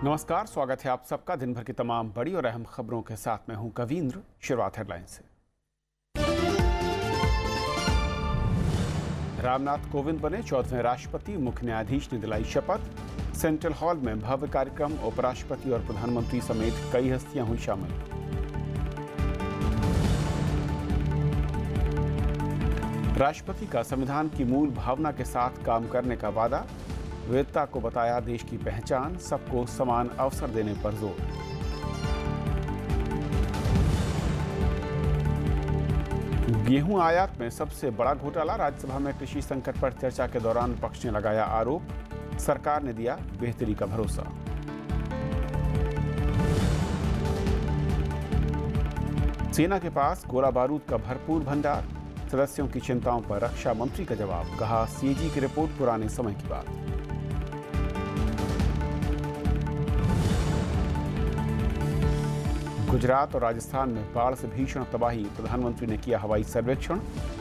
नमस्कार, स्वागत है आप सबका दिन भर की तमाम बड़ी और अहम खबरों के साथ। मैं हूं कवींद्र। शुरुआत हेडलाइन से। रामनाथ कोविंद बने 14वें राष्ट्रपति, मुख्य न्यायाधीश ने दिलाई शपथ। सेंट्रल हॉल में भव्य कार्यक्रम, उपराष्ट्रपति और प्रधानमंत्री समेत कई हस्तियां हुई शामिल। राष्ट्रपति का संविधान की मूल भावना के साथ काम करने का वादा, विविधता को बताया देश की पहचान, सबको समान अवसर देने पर जोर। गेहूं आयात में सबसे बड़ा घोटाला, राज्यसभा में कृषि संकट पर चर्चा के दौरान विपक्ष ने लगाया आरोप, सरकार ने दिया बेहतरी का भरोसा। सेना के पास गोला बारूद का भरपूर भंडार, सदस्यों की चिंताओं पर रक्षा मंत्री का जवाब, कहा सीएजी की रिपोर्ट पुराने समय की बात। गुजरात और राजस्थान में बाढ़ से भीषण तबाही, प्रधानमंत्री ने किया हवाई सर्वेक्षण,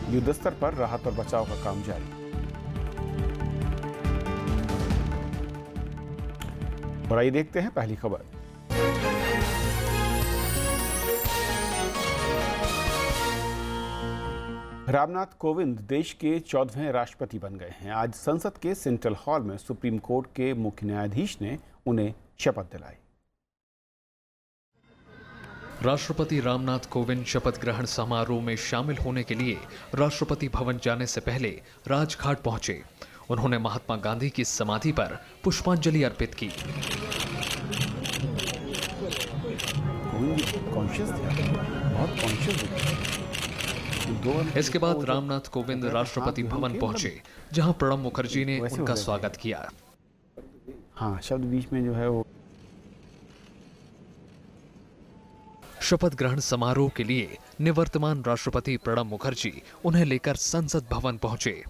युद्ध स्तर पर राहत और बचाव का काम जारी। और आइए देखते हैं पहली खबर। रामनाथ कोविंद देश के 14वें राष्ट्रपति बन गए हैं। आज संसद के सेंट्रल हॉल में सुप्रीम कोर्ट के मुख्य न्यायाधीश ने उन्हें शपथ दिलाई। राष्ट्रपति रामनाथ कोविंद शपथ ग्रहण समारोह में शामिल होने के लिए राष्ट्रपति भवन जाने से पहले राजघाट पहुंचे। उन्होंने महात्मा गांधी की समाधि पर पुष्पांजलि अर्पित की। इसके बाद रामनाथ कोविंद राष्ट्रपति भवन पहुंचे, जहां प्रणब मुखर्जी ने उनका स्वागत किया। हाँ, शब्द बीच में जो है वो। शपथ ग्रहण समारोह के लिए निवर्तमान राष्ट्रपति प्रणब मुखर्जी उन्हें लेकर संसद भवन पहुंचे।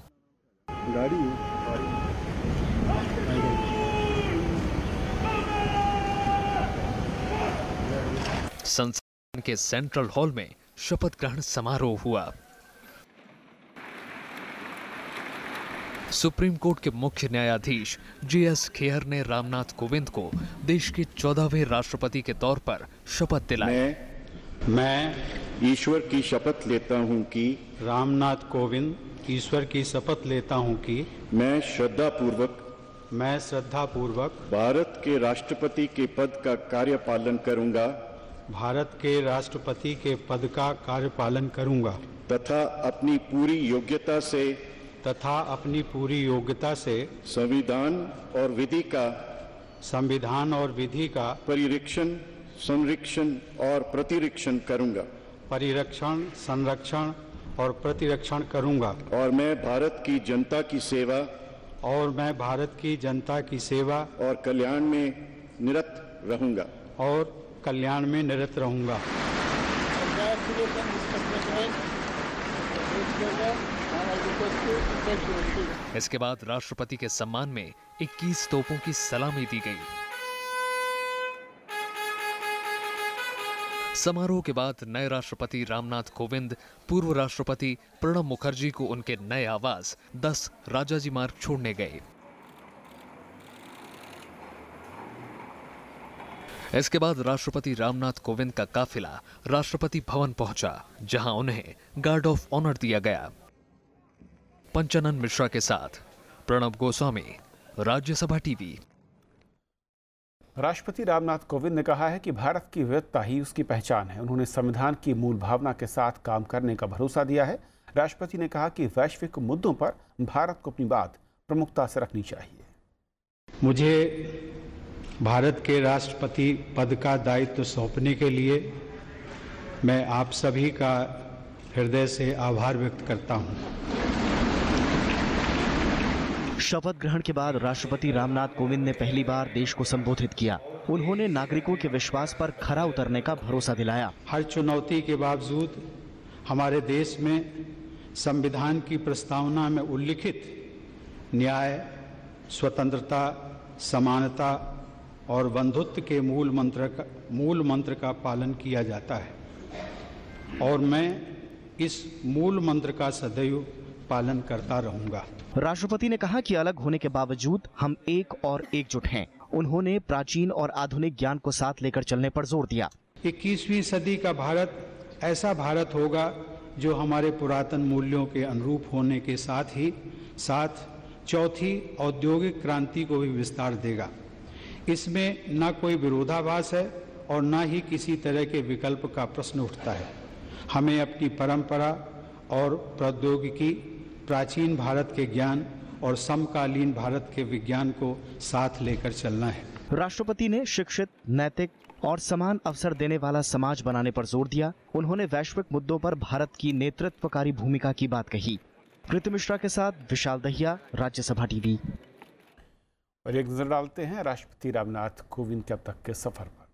संसद के सेंट्रल हॉल में शपथ ग्रहण समारोह हुआ। सुप्रीम कोर्ट के मुख्य न्यायाधीश JS खेहर ने रामनाथ कोविंद को देश के 14वें राष्ट्रपति के तौर पर शपथ दिलाई। मैं ईश्वर की शपथ लेता हूं कि रामनाथ कोविंद ईश्वर की शपथ लेता हूं कि मैं श्रद्धापूर्वक भारत के राष्ट्रपति के पद का कार्यपालन करूंगा तथा अपनी पूरी योग्यता से संविधान और विधि का परिरक्षण, संरक्षण और प्रतिरक्षण करूंगा और मैं भारत की जनता की सेवा और कल्याण में निरत रहूंगा। इसके बाद राष्ट्रपति के सम्मान में 21 तोपों की सलामी दी गई। समारोह के बाद नए राष्ट्रपति रामनाथ कोविंद पूर्व राष्ट्रपति प्रणब मुखर्जी को उनके नए आवास 10 राजाजी मार्ग छोड़ने गए। इसके बाद राष्ट्रपति रामनाथ कोविंद का काफिला राष्ट्रपति भवन पहुंचा, जहां उन्हें गार्ड ऑफ ऑनर दिया गया। पंचानन मिश्रा के साथ प्रणब गोस्वामी, राज्यसभा टीवी। राष्ट्रपति रामनाथ कोविंद ने कहा है कि भारत की विविधता ही उसकी पहचान है। उन्होंने संविधान की मूल भावना के साथ काम करने का भरोसा दिया है। राष्ट्रपति ने कहा कि वैश्विक मुद्दों पर भारत को अपनी बात प्रमुखता से रखनी चाहिए। मुझे भारत के राष्ट्रपति पद का दायित्व सौंपने के लिए मैं आप सभी का हृदय से आभार व्यक्त करता हूं। शपथ ग्रहण के बाद राष्ट्रपति रामनाथ कोविंद ने पहली बार देश को संबोधित किया। उन्होंने नागरिकों के विश्वास पर खरा उतरने का भरोसा दिलाया। हर चुनौती के बावजूद हमारे देश में संविधान की प्रस्तावना में उल्लिखित न्याय, स्वतंत्रता, समानता और बंधुत्व के मूल मंत्र का पालन किया जाता है और मैं इस मूल मंत्र का सदैव पालन करता रहूंगा। राष्ट्रपति ने कहा कि अलग होने के बावजूद हम एक और एकजुट हैं उन्होंने प्राचीन और आधुनिक ज्ञान को साथ लेकर चलने पर जोर दिया। 21वीं सदी का भारत ऐसा भारत होगा जो हमारे पुरातन मूल्यों के अनुरूप होने के साथ चौथी औद्योगिक क्रांति को भी विस्तार देगा। इसमें न कोई विरोधाभास है और न ही किसी तरह के विकल्प का प्रश्न उठता है। हमें अपनी परंपरा और प्रौद्योगिकी, प्राचीन भारत के ज्ञान और समकालीन भारत के विज्ञान को साथ लेकर चलना है। राष्ट्रपति ने शिक्षित, नैतिक और समान अवसर देने वाला समाज बनाने पर जोर दिया। उन्होंने वैश्विक मुद्दों पर भारत की नेतृत्वकारी भूमिका की बात कही। कृति मिश्रा के साथ विशाल दहिया, राज्यसभा टीवी। और एक नजर डालते हैं राष्ट्रपति रामनाथ कोविंद के अब तक के सफर पर।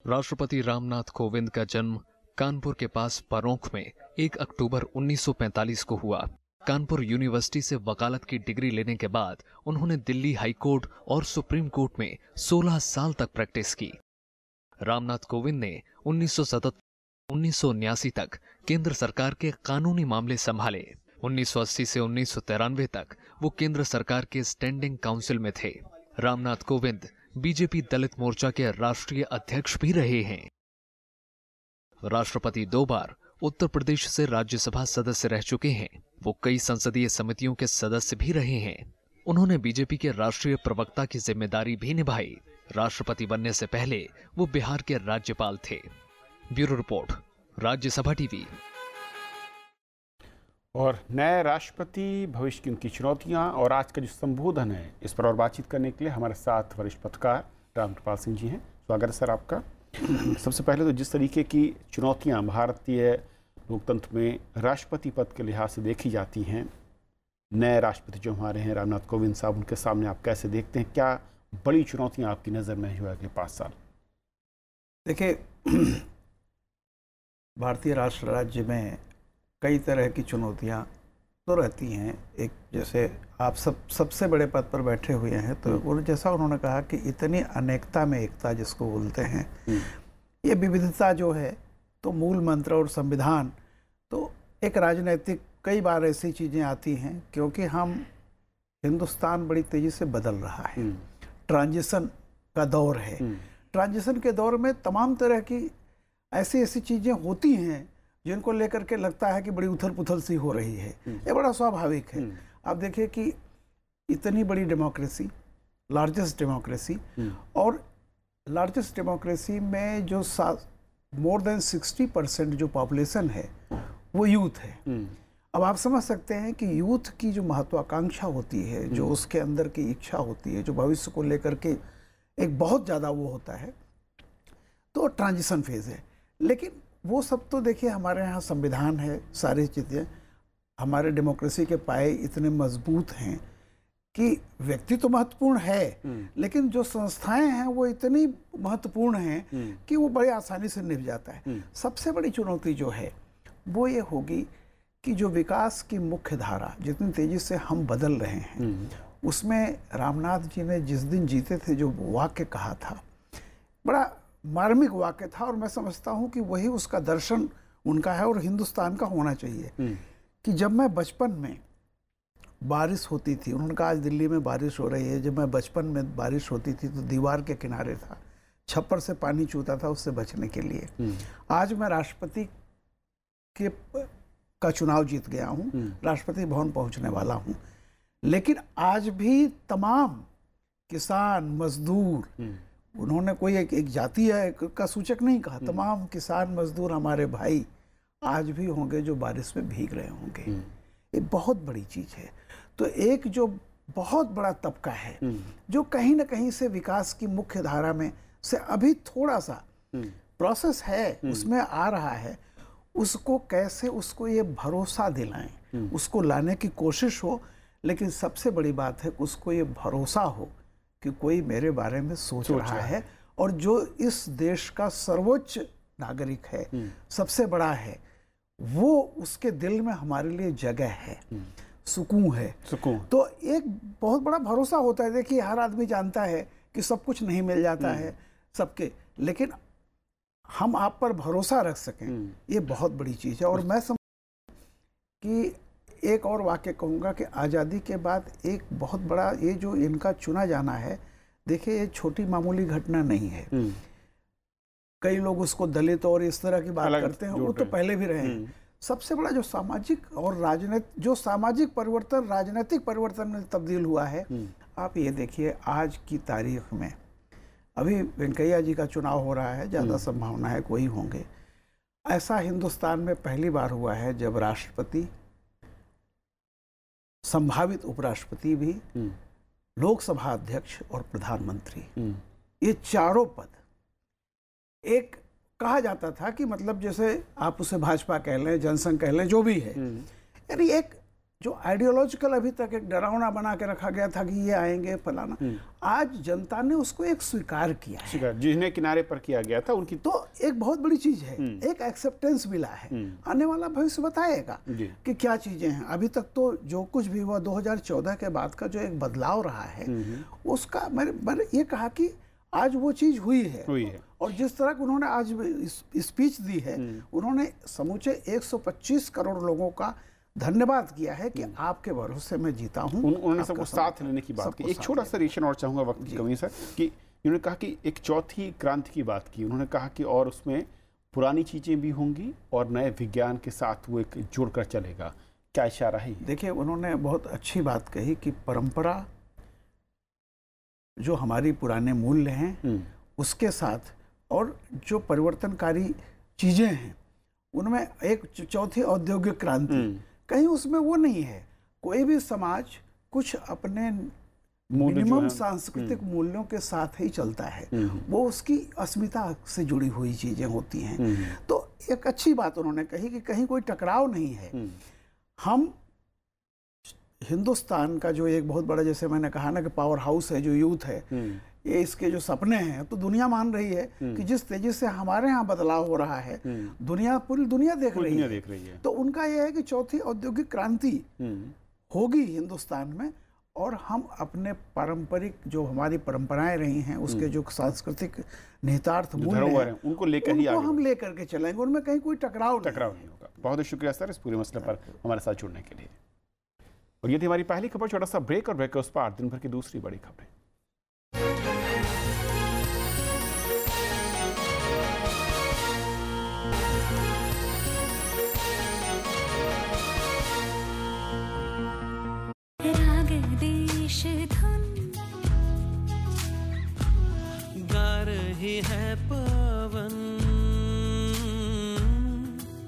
राष्ट्रपति रामनाथ कोविंद का जन्म कानपुर के पास परोंख में 1 अक्टूबर 1945 को हुआ। कानपुर यूनिवर्सिटी से वकालत की डिग्री लेने के बाद उन्होंने दिल्ली हाई कोर्ट और सुप्रीम कोर्ट में 16 साल तक प्रैक्टिस की। रामनाथ कोविंद ने 1979 तक केंद्र सरकार के कानूनी मामले संभाले। 1980 से 1993 तक वो केंद्र सरकार के स्टैंडिंग काउंसिल में थे। रामनाथ कोविंद बीजेपी दलित मोर्चा के राष्ट्रीय अध्यक्ष भी रहे हैं। राष्ट्रपति 2 बार उत्तर प्रदेश से राज्यसभा सदस्य रह चुके हैं। वो कई संसदीय समितियों के सदस्य भी रहे हैं। उन्होंने बीजेपी के राष्ट्रीय प्रवक्ता की जिम्मेदारी भी निभाई। राष्ट्रपति बनने से पहले वो बिहार के राज्यपाल थे। Bureau report, Rajya Sabha TV. और नए राष्ट्रपति, भविष्य की उनकी चुनौतियां और आज का जो संबोधन है, इस पर और बातचीत करने के लिए हमारे साथ वरिष्ठ पत्रकार रामकृपाल सिंह जी हैं। स्वागत है सर आपका। सबसे पहले तो जिस तरीके की चुनौतियां भारतीय लोकतंत्र में राष्ट्रपति पद के लिहाज से देखी जाती हैं, नए राष्ट्रपति जो हमारे हैं रामनाथ कोविंद साहब, उनके सामने आप कैसे देखते हैं? क्या बड़ी चुनौतियां आपकी नज़र में है अगले 5 साल? देखिए, भारतीय राष्ट्र राज्य में कई तरह की चुनौतियां तो रहती हैं। एक जैसे आप सबसे बड़े पद पर बैठे हुए हैं, तो और जैसा उन्होंने कहा कि इतनी अनेकता में एकता जिसको बोलते हैं, ये विविधता जो है, तो मूल मंत्र और संविधान, तो एक राजनीतिक कई बार ऐसी चीज़ें आती हैं क्योंकि हम हिंदुस्तान बड़ी तेज़ी से बदल रहा है। ट्रांजिशन का दौर है। ट्रांजिशन के दौर में तमाम तरह की ऐसी चीज़ें होती हैं जिनको लेकर के लगता है कि बड़ी उथल पुथल सी हो रही है। ये बड़ा स्वाभाविक है। आप देखिए कि इतनी बड़ी डेमोक्रेसी, लार्जेस्ट डेमोक्रेसी, और लार्जेस्ट डेमोक्रेसी में जो मोर देन 60% जो पॉपुलेशन है वो यूथ है। अब आप समझ सकते हैं कि यूथ की जो महत्वाकांक्षा होती है, जो उसके अंदर की इच्छा होती है, जो भविष्य को लेकर के एक बहुत ज़्यादा वो होता है, तो ट्रांजिशन फेज है। लेकिन वो सब तो देखिए, हमारे यहाँ संविधान है, सारी चीज़ें, हमारे डेमोक्रेसी के पाए इतने मजबूत हैं कि व्यक्ति तो महत्वपूर्ण है, लेकिन जो संस्थाएं हैं वो इतनी महत्वपूर्ण हैं कि वो बड़ी आसानी से निभ जाता है। सबसे बड़ी चुनौती जो है वो ये होगी कि जो विकास की मुख्य धारा जितनी तेजी से हम बदल रहे हैं, उसमें रामनाथ जी ने जिस दिन जीते थे जो वाक्य कहा था, बड़ा मार्मिक वाक्य था, और मैं समझता हूँ कि वही उसका दर्शन उनका है और हिंदुस्तान का होना चाहिए। कि जब मैं बचपन में बारिश होती थी, उन्होंने कहा आज दिल्ली में बारिश हो रही है, जब मैं बचपन में बारिश होती थी तो दीवार के किनारे था, छप्पर से पानी चूता था उससे बचने के लिए। आज मैं राष्ट्रपति का चुनाव जीत गया हूँ, राष्ट्रपति भवन पहुँचने वाला हूँ, लेकिन आज भी तमाम किसान, मजदूर, उन्होंने कोई एक जाति का सूचक नहीं कहा, तमाम किसान मजदूर हमारे भाई आज भी होंगे जो बारिश में भीग रहे होंगे। ये बहुत बड़ी चीज़ है। तो एक जो बहुत बड़ा तबका है जो कहीं ना कहीं से विकास की मुख्य धारा में से अभी थोड़ा सा प्रोसेस है, उसमें आ रहा है, उसको कैसे उसको ये भरोसा दिलाएं, उसको लाने की कोशिश हो। लेकिन सबसे बड़ी बात है उसको ये भरोसा हो कि कोई मेरे बारे में सोच रहा है, और जो इस देश का सर्वोच्च नागरिक है, सबसे बड़ा है, वो उसके दिल में हमारे लिए जगह है, सुकून है। तो एक बहुत बड़ा भरोसा होता है। देखिए, हर आदमी जानता है कि सब कुछ नहीं मिल जाता है सबके, लेकिन हम आप पर भरोसा रख सकें, ये बहुत बड़ी चीज़ है। और मैं समझ कि एक और वाक्य कहूँगा कि आज़ादी के बाद एक बहुत बड़ा ये जो इनका चुना जाना है, देखिए ये छोटी मामूली घटना नहीं है। कई लोग उसको दलित और इस तरह की बात करते हैं, वो तो पहले भी रहे हैं। सबसे बड़ा जो सामाजिक और सामाजिक परिवर्तन राजनीतिक परिवर्तन में तब्दील हुआ है, आप ये देखिए आज की तारीख में, अभी वेंकैया जी का चुनाव हो रहा है, ज़्यादा संभावना है कोई होंगे। ऐसा हिंदुस्तान में पहली बार हुआ है जब राष्ट्रपति, संभावित उपराष्ट्रपति भी, लोकसभा अध्यक्ष और प्रधानमंत्री, ये चारों पद, एक कहा जाता था कि मतलब जैसे आप उसे भाजपा कह लें, जनसंघ कह लें, जो भी है, यानी एक जो आइडियोलॉजिकल अभी तक एक डरावना बना के रखा गया था कि ये आएंगे फलाना, आज जनता ने उसको एक स्वीकार किया है, जिन्हें किनारे पर किया गया था उनकी, तो एक बहुत बड़ी चीज है, एक एक्सेप्टेंस मिला है। आने वाला भविष्य बताएगा कि क्या चीजें हैं। अभी तक तो जो कुछ भी हुआ 2014 के बाद का जो एक बदलाव रहा है, उसका मैंने ये कहा कि आज वो चीज हुई है। और जिस तरह की उन्होंने आज स्पीच दी है, उन्होंने समूचे 125 करोड़ लोगों का धन्यवाद किया है कि आपके भरोसे में जीता हूं। उन्होंने सबको साथ लेने की बात की। एक छोटा सा रिएक्शन और चाहूंगा वक्त की कमी से, कि उन्होंने कहा कि एक चौथी क्रांति की बात की। उन्होंने कहा कि और उसमें पुरानी चीजें भी होंगी और नए विज्ञान के साथ वो एक जोड़कर चलेगा। क्या इशारा है? देखिए, उन्होंने बहुत अच्छी बात कही कि परंपरा, जो हमारी पुराने मूल्य हैं, उसके साथ और जो परिवर्तनकारी चीजें हैं, उनमें एक चौथी औद्योगिक क्रांति, कहीं उसमें वो नहीं है। कोई भी समाज कुछ अपने मिनिमम सांस्कृतिक मूल्यों के साथ ही चलता है, वो उसकी अस्मिता से जुड़ी हुई चीजें होती हैं। तो एक अच्छी बात उन्होंने कही कि कहीं कोई टकराव नहीं है। हम हिंदुस्तान का जो एक बहुत बड़ा, जैसे मैंने कहा ना कि पावर हाउस है, जो यूथ है, ये इसके जो सपने हैं, तो दुनिया मान रही है कि जिस तेजी से हमारे यहाँ बदलाव हो रहा है, पूरी दुनिया देख रही है। तो उनका यह है कि चौथी औद्योगिक क्रांति होगी हिंदुस्तान में, और हम अपने पारंपरिक जो हमारी परंपराएं रही हैं, उसके जो सांस्कृतिक निहितार्थ मूल्य हैं, उनको हम लेकर के चलेंगे। उनमें कहीं कोई टकराव नहीं होगा। बहुत शुक्रिया सर इस पूरे मसले पर हमारे साथ जुड़ने के लिए। और ये थी हमारी पहली खबर। छोटा सा ब्रेक और ब्रेक के उस पार दिन भर की दूसरी बड़ी खबरें। गा रही है पवन,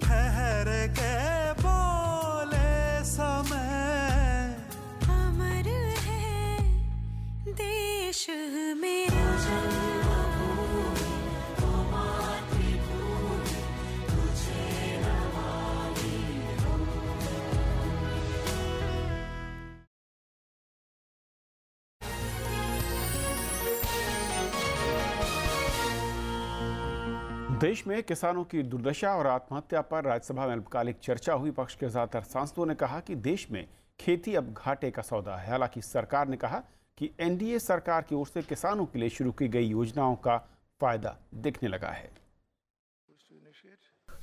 ठहर के बोले समय, अमर है देश मेरा। देश में किसानों की दुर्दशा और आत्महत्या पर राज्यसभा में अल्पकालिक चर्चा हुई। पक्ष के ज्यादातर सांसदों ने कहा कि देश में खेती अब घाटे का सौदा है। हालांकि सरकार ने कहा कि एनडीए सरकार की ओर से किसानों के लिए शुरू की गई योजनाओं का फायदा दिखने लगा है।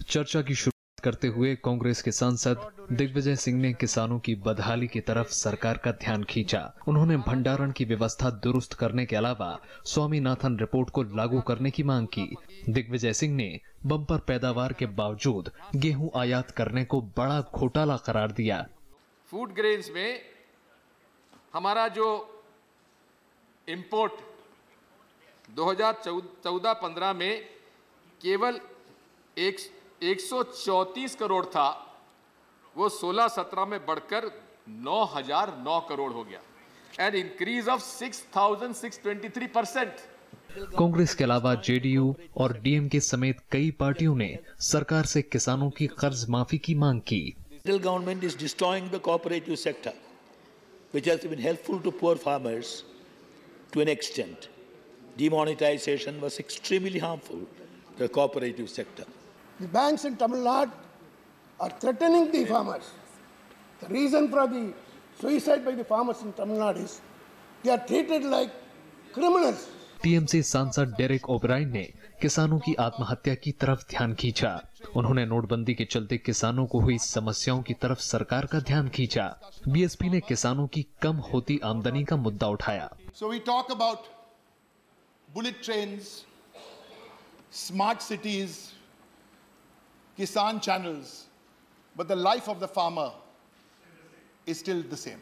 चर्चा की शुरुआत करते हुए कांग्रेस के सांसद दिग्विजय सिंह ने किसानों की बदहाली की तरफ सरकार का ध्यान खींचा। उन्होंने भंडारण की व्यवस्था दुरुस्त करने के अलावा स्वामीनाथन रिपोर्ट को लागू करने की मांग की। दिग्विजय सिंह ने बम्पर पैदावार के बावजूद गेहूं आयात करने को बड़ा घोटाला करार दिया। फूड ग्रेन्स में हमारा जो इंपोर्ट 2014-15 में केवल 134 करोड़ था, वो 16-17 में बढ़कर 9,009 करोड़ हो गया, एंड इंक्रीज ऑफ 6,623%। कांग्रेस के अलावा जेडीयू और डीएमके समेत कई पार्टियों ने सरकार से किसानों की कर्ज माफी की मांग की। The government is destroying the cooperative sector, which has been helpful to poor farmers to an extent. Demonetization was extremely harmful to the cooperative sector. The banks in Tamil Nadu are threatening the farmers. The reason for the suicide by the farmers in Tamil Nadu is they are treated like criminals. TMC सांसद Derek O'Brien ने किसानों की आत्महत्या की तरफ ध्यान खींचा। उन्होंने नोटबंदी के चलते किसानों को हुई समस्याओं की तरफ सरकार का ध्यान खींचा। बीएसपी ने किसानों की कम होती आमदनी का मुद्दा उठाया। So we talk about bullet trains, smart cities, Kisan channels, but the life of the farmer is still the same.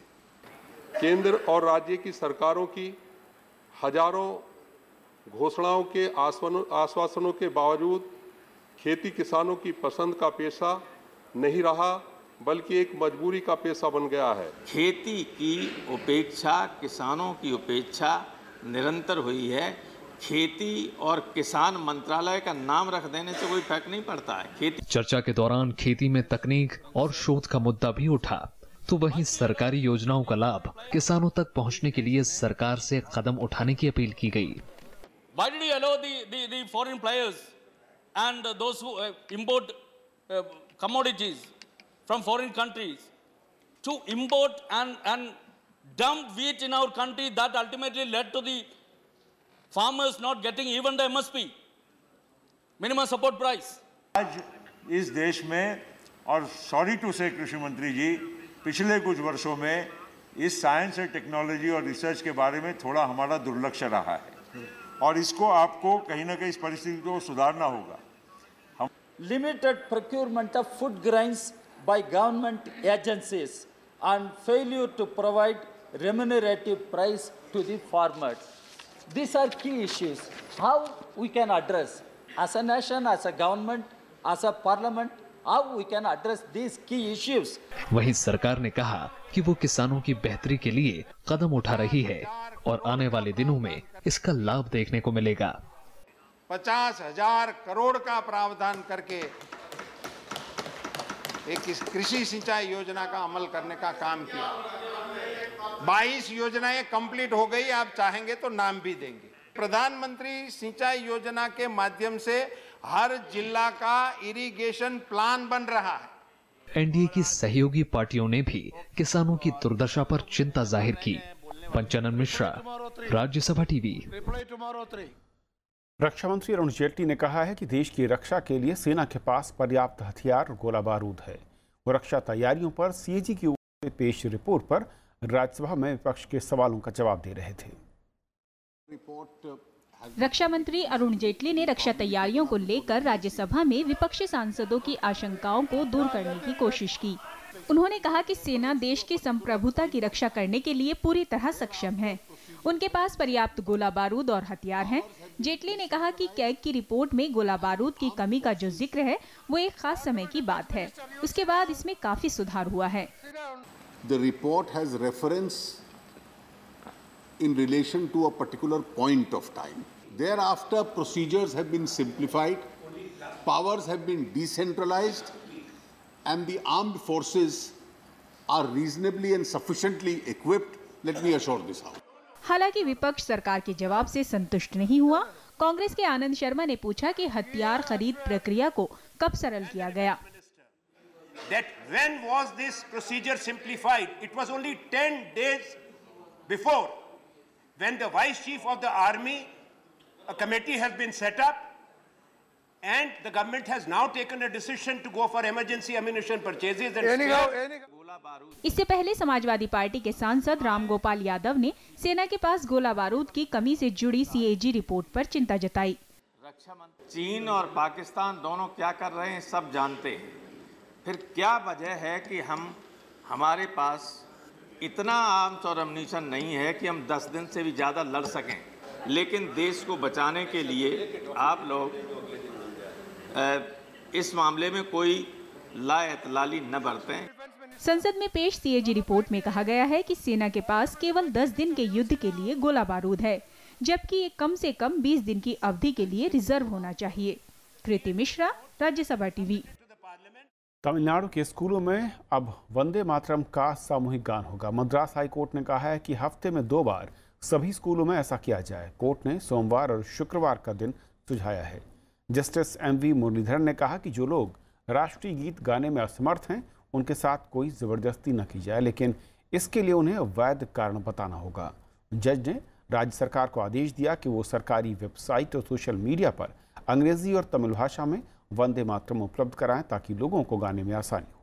केंद्र और राज्य की सरकारों की हजारों घोषणाओं के आश्वासनों के बावजूद खेती किसानों की पसंद का पेशा नहीं रहा, बल्कि एक मजबूरी का पेशा बन गया है। खेती की उपेक्षा, किसानों की उपेक्षा निरंतर हुई है। खेती और किसान मंत्रालय का नाम रख देने से कोई फर्क नहीं पड़ता है। खेती चर्चा के दौरान खेती में तकनीक और शोध का मुद्दा भी उठा, तो वहीं सरकारी योजनाओं का लाभ किसानों तक पहुंचने के लिए सरकार से कदम उठाने की अपील की गई। Why did you allow the foreign players and those who import commodities from foreign countries to import and dump wheat in our country that ultimately led to the farmers not getting even the MSP, minimum support price? आज इस देश में, और sorry to से कृषि मंत्री जी, पिछले कुछ वर्षों में इस साइंस और टेक्नोलॉजी और रिसर्च के बारे में थोड़ा हमारा दुर्लक्ष्य रहा है, और इसको आपको कहीं ना कहीं इस परिस्थिति को सुधारना होगा। Limited procurement of food grains by government agencies and failure to provide remunerative price to the farmers. These are key issues. How we can address as a nation, as a government, as a parliament, how we can address these key issues. वहीं सरकार ने कहा कि वो किसानों की बेहतरी के लिए कदम उठा रही है और आने वाले दिनों में इसका लाभ देखने को मिलेगा। 50,000 करोड़ का प्रावधान करके एक कृषि सिंचाई योजना का अमल करने का काम किया। 22 योजनाएं कंप्लीट हो गई, आप चाहेंगे तो नाम भी देंगे। प्रधानमंत्री सिंचाई योजना के माध्यम से हर जिला का इरिगेशन प्लान बन रहा है। एनडीए की सहयोगी पार्टियों ने भी किसानों की दुर्दशा पर चिंता जाहिर की। पंचानन मिश्रा, राज्यसभा टीवी। रक्षा मंत्री अरुण जेटली ने कहा है कि देश की रक्षा के लिए सेना के पास पर्याप्त हथियार और गोला बारूद है। वो रक्षा तैयारियों पर सीएजी की ओर से पेश रिपोर्ट पर राज्यसभा में विपक्ष के सवालों का जवाब दे रहे थे। रक्षा मंत्री अरुण जेटली ने रक्षा तैयारियों को लेकर राज्यसभा में विपक्षी सांसदों की आशंकाओं को दूर करने की कोशिश की। उन्होंने कहा कि सेना देश की संप्रभुता की रक्षा करने के लिए पूरी तरह सक्षम है। उनके पास पर्याप्त गोला बारूद और हथियार हैं। जेटली ने कहा कि कैग की रिपोर्ट में गोला बारूद की कमी का जो जिक्र है वो एक खास समय की बात है, उसके बाद इसमें काफी सुधार हुआ है। The report has reference in relation to a particular point of time. Thereafter, procedures have been simplified, powers have been decentralized, and the armed forces are reasonably and sufficiently equipped. Let me assure this House. हालांकि विपक्ष सरकार के जवाब से संतुष्ट नहीं हुआ। कांग्रेस के आनंद शर्मा ने पूछा कि हथियार खरीद प्रक्रिया को कब सरल किया गया। That when was this procedure simplified? It was only 10 days before, when the Vice Chief of the Army, a committee has been set up, and the government has now taken a decision to go for emergency ammunition purchases and इससे पहले Samajwadi party के सांसद रामगोपाल यादव ने सेना के पास गोला बारूद की कमी से जुड़ी सीएजी रिपोर्ट पर चिंता जताई। चीन और पाकिस्तान दोनों क्या कर रहे हैं सब जानते हैं। फिर क्या वजह है कि हमारे पास इतना आर्म्स और एम्यूनिशन नहीं है कि हम 10 दिन से भी ज़्यादा लड़ सकें, लेकिन देश को बचाने के लिए आप लोग इस मामले में कोई लाएतलाली न बरतें। संसद में पेश सीएजी रिपोर्ट में कहा गया है कि सेना के पास केवल 10 दिन के युद्ध के लिए गोला बारूद है, जबकि ये कम से कम 20 दिन की अवधि के लिए रिजर्व होना चाहिए। कृति मिश्रा, राज्यसभा टीवी। तमिलनाडु के स्कूलों में अब वंदे मातरम का सामूहिक गान होगा। मद्रास हाई कोर्ट ने कहा है कि हफ्ते में 2 बार सभी स्कूलों में ऐसा किया जाए। कोर्ट ने सोमवार और शुक्रवार का दिन सुझाया है। जस्टिस एमवी मुरलीधरन ने कहा कि जो लोग राष्ट्रीय गीत गाने में असमर्थ हैं उनके साथ कोई जबरदस्ती न की जाए, लेकिन इसके लिए उन्हें वैध कारण बताना होगा। जज ने राज्य सरकार को आदेश दिया कि वो सरकारी वेबसाइट और सोशल मीडिया पर अंग्रेजी और तमिल भाषा में वंदे मातरम उपलब्ध कराएं ताकि लोगों को गाने में आसानी हो।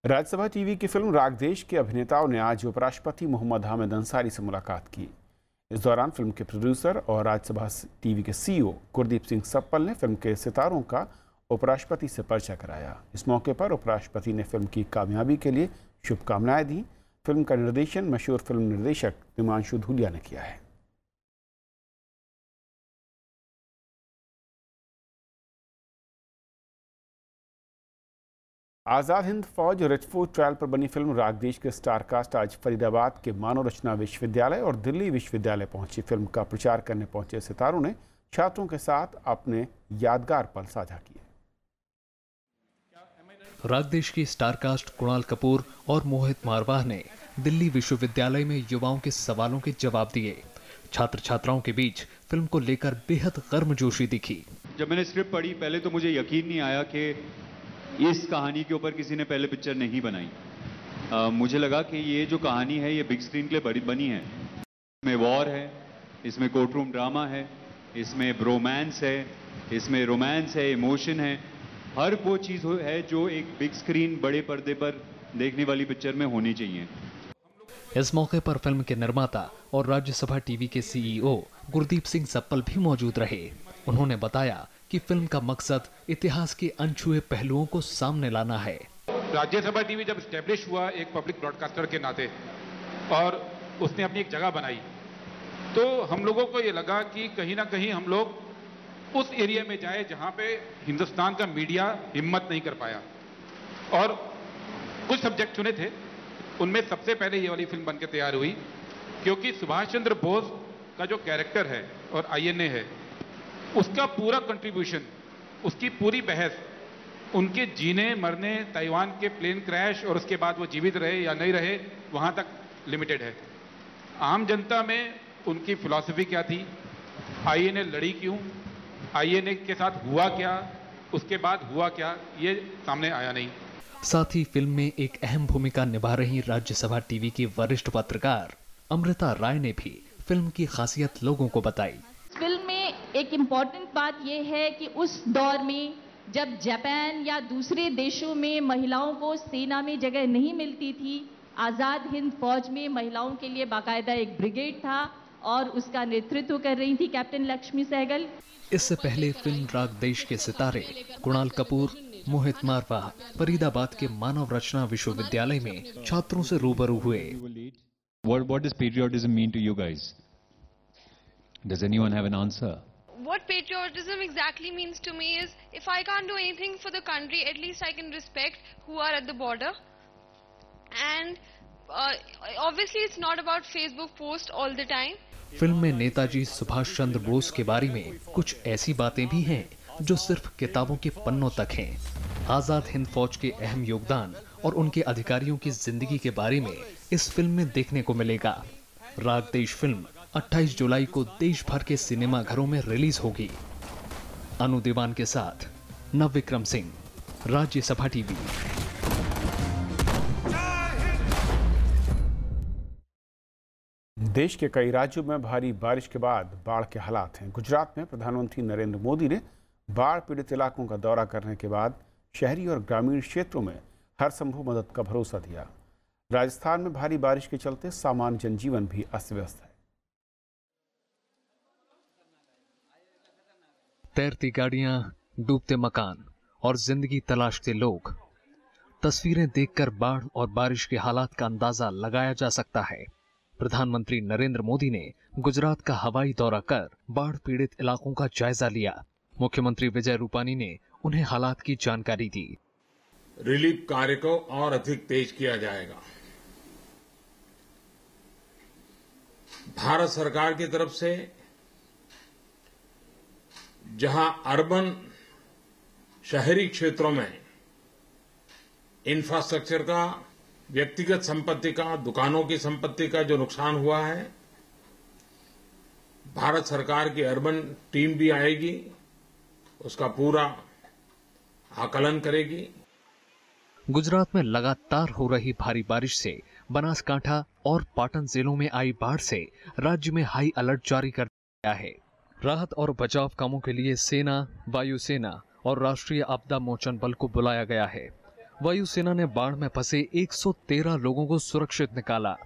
राज्यसभा टीवी की फिल्म राग देश के अभिनेताओं ने आज उपराष्ट्रपति मोहम्मद हामिद अंसारी से मुलाकात की। इस दौरान फिल्म के प्रोड्यूसर और राज्यसभा टीवी के सीईओ गुरदीप सिंह सप्पल ने फिल्म के सितारों का उपराष्ट्रपति से परिचय कराया। इस मौके पर उपराष्ट्रपति ने फिल्म की कामयाबी के लिए शुभकामनाएं दी। फिल्म का निर्देशन मशहूर फिल्म निर्देशक हिमांशु धूलिया ने किया है। आज़ाद हिंद फौज रेड फोर्ट ट्रायल पर बनी फिल्म राग देश के स्टार कास्ट आज फरीदाबाद के मानव रचना विश्वविद्यालय और दिल्ली विश्वविद्यालय पहुंची। फिल्म का प्रचार करने पहुंचे सितारों ने छात्रों के साथ अपने यादगार पल साझा किए। राग देश की स्टार कास्ट कुणाल कपूर और मोहित मारवाह ने दिल्ली विश्वविद्यालय में युवाओं के सवालों के जवाब दिए। छात्र छात्राओं के बीच फिल्म को लेकर बेहद गर्मजोशी दिखी। जब मैंने स्क्रिप्ट पढ़ी पहले तो मुझे यकीन नहीं आया कि इस कहानी के ऊपर किसी ने पहले पिक्चर नहीं बनाई। मुझे लगा कि ये जो कहानी है ये बिग स्क्रीन के लिए बनी है। इसमें वॉर है, इसमें कोर्ट रूम ड्रामा है, इसमें ब्रोमांस है, इसमें रोमांस है, इमोशन है, हर वो चीज़ है जो एक बिग स्क्रीन बड़े पर्दे पर देखने वाली पिक्चर में होनी चाहिए। इस मौके पर फिल्म के निर्माता और राज्यसभा टीवी के सीईओ गुरदीप सिंह सप्पल भी मौजूद रहे। उन्होंने बताया कि फिल्म का मकसद इतिहास के अनछुए पहलुओं को सामने लाना है। राज्यसभा टीवी जब स्टैब्लिश हुआ एक पब्लिक ब्रॉडकास्टर के नाते और उसने अपनी एक जगह बनाई, तो हम लोगों को ये लगा कि कहीं ना कहीं हम लोग उस एरिया में जाए जहां पे हिंदुस्तान का मीडिया हिम्मत नहीं कर पाया। और कुछ सब्जेक्ट चुने थे, उनमें सबसे पहले ये वाली फिल्म बनकर तैयार हुई, क्योंकि सुभाष चंद्र बोस का जो कैरेक्टर है और आईएनए है, उसका पूरा कंट्रीब्यूशन, उसकी पूरी बहस, उनके जीने मरने, ताइवान के प्लेन क्रैश और उसके बाद वो जीवित रहे या नहीं रहे, वहां तक लिमिटेड है। आम जनता में उनकी फिलॉसफी क्या थी, आईएनए लड़ी क्यों, आईएनए के साथ हुआ क्या, उसके बाद हुआ क्या, ये सामने आया नहीं। साथ ही फिल्म में एक अहम भूमिका निभा रही राज्यसभा टीवी की वरिष्ठ पत्रकार अमृता राय ने भी फिल्म की खासियत लोगों को बताई। फिल्म में एक इम्पॉर्टेंट बात यह है कि उस दौर में जब जापान या दूसरे देशों में महिलाओं को सेना में जगह नहीं मिलती थी, आज़ाद हिंद फौज में महिलाओं के लिए बाकायदा एक ब्रिगेड था और उसका नेतृत्व कर रही थी कैप्टन लक्ष्मी सहगल। इससे पहले फिल्म राग देश के सितारे कुणाल कपूर, मोहित मारवाह फरीदाबाद के मानव रचना विश्वविद्यालय में छात्रों से रूबरू हुए। What does patriotism mean to you guys? Does anyone have an answer? What patriotism exactly means to me is, if I can't do anything for the country, at least I can respect who are at the border. And obviously it's not about Facebook post all the time. Film में नेताजी सुभाष चंद्र बोस के बारे में कुछ ऐसी बातें भी हैं जो सिर्फ किताबों के पन्नों तक हैं। आजाद हिंद फौज के अहम योगदान और उनके अधिकारियों की जिंदगी के बारे में इस फिल्म में देखने को मिलेगा। राग देश फिल्म 28 जुलाई को देश भर के सिनेमा घरों में रिलीज होगी। अनु दीवान के साथ नवविक्रम सिंह, राज्यसभा टीवी। देश के कई राज्यों में भारी बारिश के बाद बाढ़ के हालात हैं। गुजरात में प्रधानमंत्री नरेंद्र मोदी ने बाढ़ पीड़ित इलाकों का दौरा करने के बाद शहरी और ग्रामीण क्षेत्रों में हर संभव मदद का भरोसा दिया। राजस्थान में भारी बारिश के चलते सामान्य जनजीवन भी अस्त व्यस्त है। तैरती गाड़ियां, डूबते मकान और जिंदगी तलाशते लोग। तस्वीरें देखकर बाढ़ और बारिश के हालात का अंदाजा लगाया जा सकता है। प्रधानमंत्री नरेंद्र मोदी ने गुजरात का हवाई दौरा कर बाढ़ पीड़ित इलाकों का जायजा लिया। मुख्यमंत्री विजय रूपानी ने उन्हें हालात की जानकारी दी। रिलीफ कार्य को और अधिक तेज किया जाएगा। भारत सरकार की तरफ से जहां अर्बन शहरी क्षेत्रों में इंफ्रास्ट्रक्चर का, व्यक्तिगत संपत्ति का, दुकानों की संपत्ति का जो नुकसान हुआ है, भारत सरकार की अर्बन टीम भी आएगी, उसका पूरा आकलन करेगी। गुजरात में लगातार हो रही भारी बारिश से बनासकांठा और पाटन जिलों में आई बाढ़ से राज्य में हाई अलर्ट जारी कर दिया गया है। राहत और बचाव कामों के लिए सेना, वायुसेना और राष्ट्रीय आपदा मोचन बल को बुलाया गया है। वायुसेना ने बाढ़ में फंसे 113 लोगों को सुरक्षित निकाला।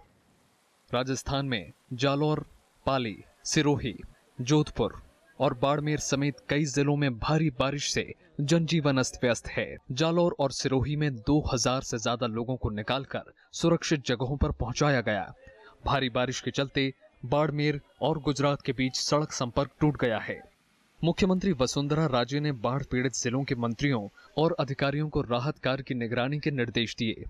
राजस्थान में जालौर, पाली, सिरोही, जोधपुर और बाड़मेर समेत कई जिलों में भारी बारिश से जनजीवन अस्त व्यस्त है। जालौर और सिरोही में 2000 से ज्यादा लोगों को निकालकर सुरक्षित जगहों पर पहुंचाया गया। भारी बारिश के चलते बाड़मेर और गुजरात के बीच सड़क संपर्क टूट गया है। मुख्यमंत्री वसुंधरा राजे ने बाढ़ पीड़ित जिलों के मंत्रियों और अधिकारियों को राहत कार्य की निगरानी के निर्देश दिए।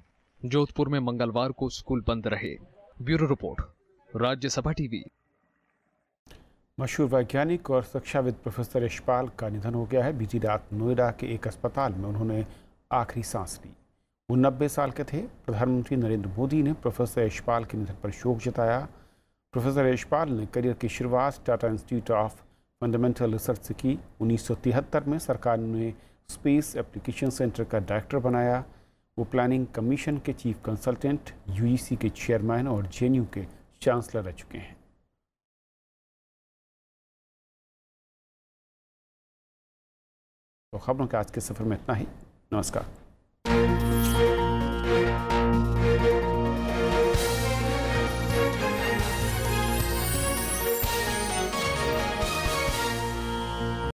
जोधपुर में मंगलवार को स्कूल बंद रहे। Bureau report, Rajya Sabha TV. मशहूर वैज्ञानिक और शिक्षाविद प्रोफेसर यशपाल का निधन हो गया है। बीती रात नोएडा के एक अस्पताल में उन्होंने आखिरी सांस ली। वो 90 साल के थे। प्रधानमंत्री नरेंद्र मोदी ने प्रोफेसर यशपाल के निधन पर शोक जताया। प्रोफेसर यशपाल ने करियर की शुरुआत Tata institute of fundamental research से की। 1973 में सरकार ने स्पेस एप्लीकेशन सेंटर का डायरेक्टर बनाया। वो प्लानिंग कमीशन के चीफ कंसल्टेंट, यूजीसी के चेयरमैन और जेएनयू के चांसलर रह चुके हैं। तो खबरों के आज के सफर में इतना ही। नमस्कार।